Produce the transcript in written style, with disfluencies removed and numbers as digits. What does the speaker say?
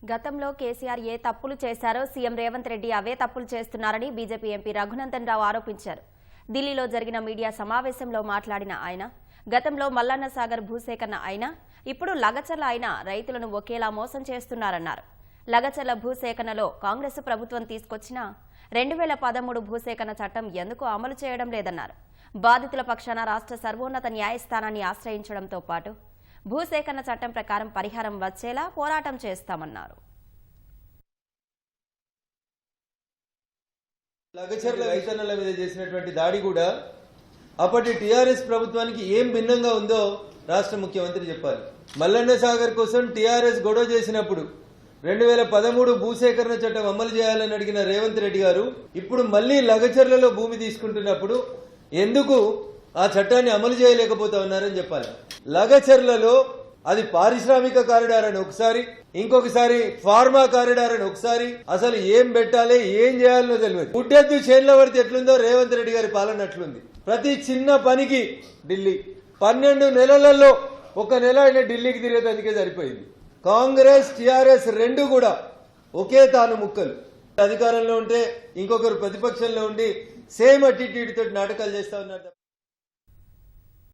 గతంలో కేసీఆర్ ఏ తప్పులు చేశారో సీఎం రేవంత్ రెడ్డి అవే తప్పులు చేస్తున్నారని బీజేపీ ఎంపీ రఘునందన్ రావు ఆరోపించారు. ఢిల్లీలో జరిగిన మీడియా సమావేశంలో మాట్లాడిన ఆయన, గతంలో మల్లన్న సాగర్ భూసేకరణ అయినా ఇప్పుడు లగచర్ల అయినా రైతులను ఒకేలా మోసం చేస్తున్నారన్నారు. లగచర్ల భూసేకరణలో కాంగ్రెస్ ప్రభుత్వం తీసుకొచ్చిన 2013 భూసేకరణ చట్టం ఎందుకు అమలు చేయడం లేదన్నారు. బాధితుల పక్షాన రాష్ట్ర సర్వోన్నత న్యాయస్థానాన్ని ఆశ్రయించడంతో పాటు భూసేకరణ చట్టం ప్రకారం పరిహారం వచ్చేలా పోరాటం చేస్తామన్నారు. లగచర్ల రైతన్నల మీద చేసినటువంటి దాడి కూడా అప్పటి టీఆర్ఎస్ ప్రభుత్వానికి ఏం భిన్నంగా ఉందో రాష్ట్ర ముఖ్యమంత్రి చెప్పాలి. మల్లన్న సాగర్ కోసం టీఆర్ఎస్ గొడవ చేసినప్పుడు 2013 భూసేకరణ చట్టం అమలు చేయాలని అడిగిన రేవంత్ రెడ్డి గారు ఇప్పుడు మళ్లీ లగచర్లలో భూమి తీసుకుంటున్నప్పుడు ఎందుకు ఆ చట్టాన్ని అమలు చేయలేకపోతా ఉన్నారని చెప్పాలి. లగచర్లలో అది పారిశ్రామిక కారిడార్ అని ఒకసారి, ఇంకొకసారి ఫార్మా కారిడార్ అని ఒకసారి, అసలు ఏం పెట్టాలి ఏం చేయాలనో తెలియదు. గుడ్డెద్దు చేన్ల పడితే ఎట్లుందో రేవంత్ రెడ్డి గారి పాలన అట్లుంది. ప్రతి చిన్న పనికి ఢిల్లీ 12 నెలలలో 1 నెల ఆయన ఢిల్లీకి తిరిగేదానికే సరిపోయింది. కాంగ్రెస్ టీఆర్ఎస్ రెండు కూడా ఒకే తాను ముక్కలు. అధికారంలో ఉంటే ఇంకొకరు ప్రతిపక్షంలో ఉండి సేమ్ అటిట్యూడ్ తోటి నాటకాలు చేస్తా ఉన్నారు.